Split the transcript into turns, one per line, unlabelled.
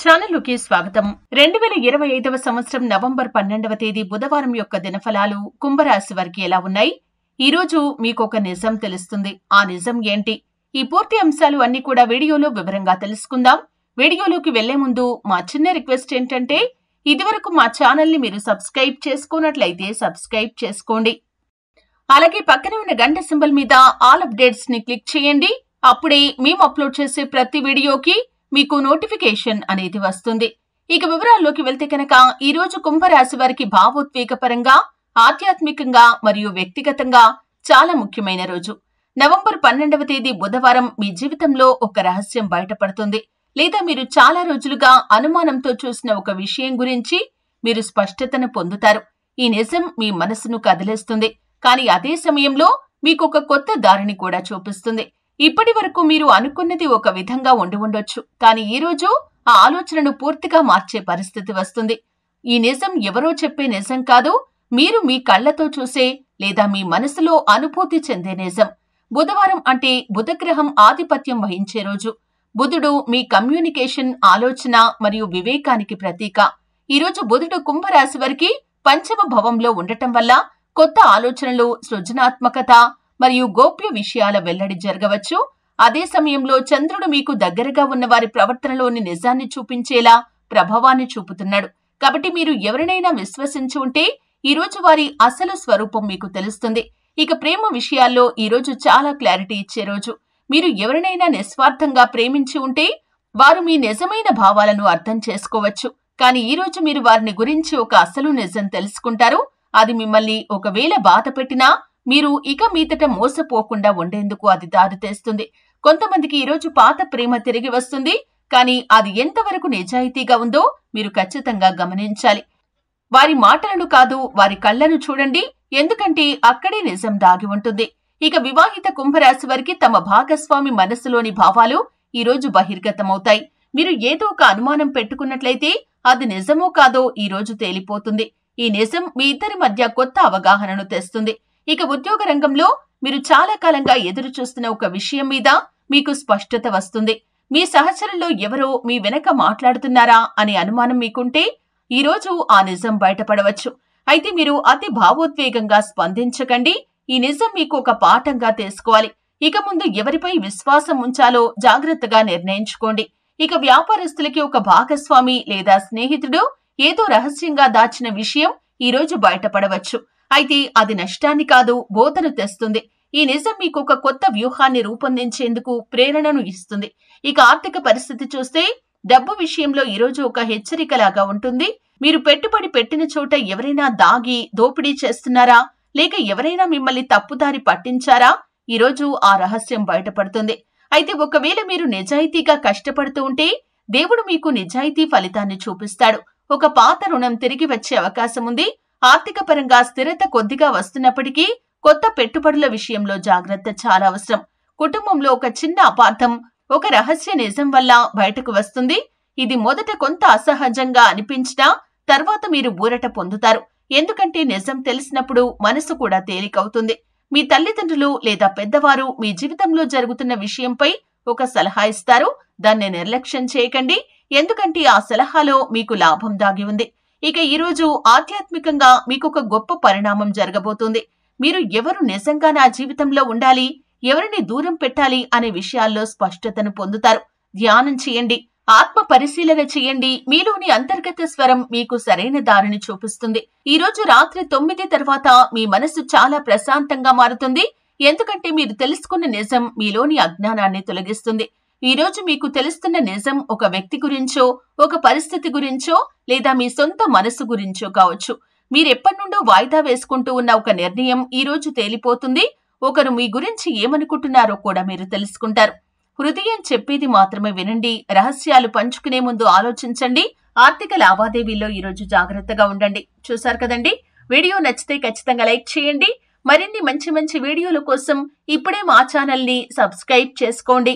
ఛానల్లోకి స్వాగతం. 2025వ సంవత్సరం నవంబర్ 12వ తేదీ బుధవారం యొక్క దినఫలాలు కుంభరాశి వారికి ఎలా ఉన్నాయి? ఈ రోజు మీకు ఒక నిజం తెలుస్తుంది. ఆ నిజం ఏంటి? ఈ పూర్తి అంశాలు అన్ని కూడా వీడియోలో వివరంగా తెలుసుకుందాం. వీడియోలోకి వెళ్లే ముందు మా చిన్న రిక్వెస్ట్ ఏంటంటే, ఇదివరకు మా ఛానల్ ని మీరు సబ్స్క్రైబ్ చేసుకున్నట్లయితే సబ్స్క్రైబ్ చేసుకోండి. అలాగే పక్కనే ఉన్న గంట సింబల్ మీద ఆల్ అప్డేట్స్ ని క్లిక్ చేయండి. అప్పుడే మేము అప్లోడ్ చేసే ప్రతి వీడియోకి మీకు నోటిఫికేషన్ అనేది వస్తుంది. ఇక వివరాల్లోకి వెళ్తే కనుక ఈ రోజు కుంభరాశి వారికి భావోద్వేగపరంగా, ఆధ్యాత్మికంగా మరియు వ్యక్తిగతంగా చాలా ముఖ్యమైన రోజు. నవంబర్ 12వ తేదీ బుధవారం మీ జీవితంలో ఒక రహస్యం బయటపడుతుంది. లేదా మీరు చాలా రోజులుగా అనుమానంతో చూసిన ఒక విషయం గురించి మీరు స్పష్టతను పొందుతారు. ఈ నిజం మీ మనసును కదిలేస్తుంది. కానీ అదే సమయంలో మీకు ఒక కొత్త దారిని కూడా చూపిస్తుంది. ఇప్పటి వరకు మీరు అనుకున్నది ఒక విధంగా ఉండి ఉండొచ్చు, కానీ ఈ రోజు ఆ ఆలోచనను పూర్తిగా మార్చే పరిస్థితి వస్తుంది. ఈ నిజం ఎవరో చెప్పే నిజం కాదు, మీరు మీ కళ్లతో చూసే లేదా మీ మనసులో అనుభూతి చెందే నిజం. బుధవారం అంటే బుధగ్రహం ఆధిపత్యం వహించే రోజు. బుధుడు మీ కమ్యూనికేషన్, ఆలోచన మరియు వివేకానికి ప్రతీక. ఈ రోజు బుధుడు కుంభరాశి వారికి పంచమ భవంలో ఉండటం వల్ల కొత్త ఆలోచనలు, సృజనాత్మకత మరియు గోప్య విషయాల వెల్లడి జరగవచ్చు. అదే సమయంలో చంద్రుడు మీకు దగ్గరగా ఉన్న వారి ప్రవర్తనలోని నిజాన్ని చూపించేలా ప్రభావాన్ని చూపుతున్నాడు. కాబట్టి మీరు ఎవరినైనా విశ్వసించి ఉంటే ఈ రోజు వారి అసలు స్వరూపం మీకు తెలుస్తుంది. ఇక ప్రేమ విషయాల్లో ఈ రోజు చాలా క్లారిటీ ఇచ్చే రోజు. మీరు ఎవరినైనా నిస్వార్థంగా ప్రేమించి ఉంటే వారు మీ నిజమైన భావాలను అర్థం చేసుకోవచ్చు. కానీ ఈ రోజు మీరు వారిని గురించి ఒక అసలు నిజం తెలుసుకుంటారు. అది మిమ్మల్ని ఒకవేళ బాధ పెట్టినా మీరు ఇక మీదట మోసపోకుండా ఉండేందుకు అది దారితీస్తుంది. కొంతమందికి ఈరోజు పాత ప్రేమ తిరిగి వస్తుంది, కానీ అది ఎంతవరకు నిజాయితీగా ఉందో మీరు ఖచ్చితంగా గమనించాలి. వారి మాటలను కాదు, వారి కళ్లను చూడండి, ఎందుకంటే అక్కడే నిజం దాగి ఉంటుంది. ఇక వివాహిత కుంభరాశి వారికి తమ భాగస్వామి మనసులోని భావాలు ఈ రోజు బహిర్గతమవుతాయి. మీరు ఏదో ఒక అనుమానం పెట్టుకున్నట్లయితే అది నిజమో కాదో ఈ రోజు తేలిపోతుంది. ఈ నిజం మీ ఇద్దరి మధ్య కొత్త అవగాహనను తెస్తుంది. ఇక ఉద్యోగ రంగంలో మీరు చాలా కాలంగా ఎదురు చూస్తున్న ఒక విషయం మీద మీకు స్పష్టత వస్తుంది. మీ సహచరుల్లో ఎవరో మీ వెనక మాట్లాడుతున్నారా అనే అనుమానం మీకుంటే ఈ రోజు ఆ నిజం బయటపడవచ్చు. అయితే మీరు అతి భావోద్వేగంగా స్పందించకండి. ఈ నిజం మీకు ఒక పాఠంగా తీసుకోవాలి. ఇక ముందు ఎవరిపై విశ్వాసం ఉంచాలో జాగ్రత్తగా నిర్ణయించుకోండి. ఇక వ్యాపారస్తులకి ఒక భాగస్వామి లేదా స్నేహితుడు ఏదో రహస్యంగా దాచిన విషయం ఈ రోజు బయటపడవచ్చు. అయితే అది నష్టాన్ని కాదు, బోధను తెస్తుంది. ఈ నిజం మీకు ఒక కొత్త వ్యూహాన్ని రూపొందించేందుకు ప్రేరణను ఇస్తుంది. ఇక ఆర్థిక పరిస్థితి చూస్తే డబ్బు విషయంలో ఈ రోజు ఒక హెచ్చరికలాగా ఉంటుంది. మీరు పెట్టుబడి పెట్టిన చోట ఎవరైనా దాగి దోపిడీ చేస్తున్నారా, లేక ఎవరైనా మిమ్మల్ని తప్పుదారి పట్టించారా, ఈ రోజు ఆ రహస్యం బయటపడుతుంది. అయితే ఒకవేళ మీరు నిజాయితీగా కష్టపడుతూ ఉంటే దేవుడు మీకు నిజాయితీ ఫలితాన్ని చూపిస్తాడు. ఒక పాత రుణం తిరిగి వచ్చే అవకాశం ఉంది. ఆర్థిక పరంగా స్థిరత కొద్దిగా వస్తున్నప్పటికీ కొత్త పెట్టుబడుల విషయంలో జాగ్రత్త చాలా అవసరం. కుటుంబంలో ఒక చిన్న అపార్థం ఒక రహస్య నిజం వల్ల బయటకు వస్తుంది. ఇది మొదట కొంత అసహజంగా అనిపించినా తర్వాత మీరు ఊరట పొందుతారు. ఎందుకంటే నిజం తెలిసినప్పుడు మనసు కూడా తేలికవుతుంది. మీ తల్లిదండ్రులు లేదా పెద్దవారు మీ జీవితంలో జరుగుతున్న విషయంపై ఒక సలహా ఇస్తారు. దాన్ని నిర్లక్ష్యం చేయకండి, ఎందుకంటే ఆ సలహాలో మీకు లాభం దాగి ఉంది. ఇక ఈ రోజు ఆధ్యాత్మికంగా మీకు ఒక గొప్ప పరిణామం జరగబోతుంది. మీరు ఎవరు నిజంగా నా జీవితంలో ఉండాలి, ఎవరిని దూరం పెట్టాలి అనే విషయాల్లో స్పష్టతను పొందుతారు. ధ్యానం చేయండి, ఆత్మ పరిశీలన చేయండి. మీలోని అంతర్గత స్వరం మీకు సరైన దారిని చూపిస్తుంది. ఈ రోజు రాత్రి 9 తర్వాత మీ మనసు చాలా ప్రశాంతంగా మారుతుంది. ఎందుకంటే మీరు తెలుసుకున్న నిజం మీలోని అజ్ఞానాన్ని తొలగిస్తుంది. ఈ రోజు మీకు తెలుస్తున్న నిజం ఒక వ్యక్తి గురించో, ఒక పరిస్థితి గురించో లేదా మీ సొంత మనసు గురించో కావచ్చు. మీరెప్పటి నుండో వాయిదా వేసుకుంటూ ఉన్న ఒక నిర్ణయం ఈ రోజు తేలిపోతుంది. ఒకరు మీ గురించి ఏమనుకుంటున్నారో కూడా మీరు తెలుసుకుంటారు. హృదయం చెప్పేది మాత్రమే వినండి. రహస్యాలు పంచుకునే ముందు ఆలోచించండి. ఆర్థిక లావాదేవీల్లో ఈ రోజు జాగ్రత్తగా ఉండండి. చూశారు కదండి, వీడియో నచ్చితే ఖచ్చితంగా లైక్ చేయండి. మరిన్ని మంచి మంచి వీడియోల కోసం ఇప్పుడే మా ఛానల్ ని సబ్స్క్రైబ్ చేసుకోండి.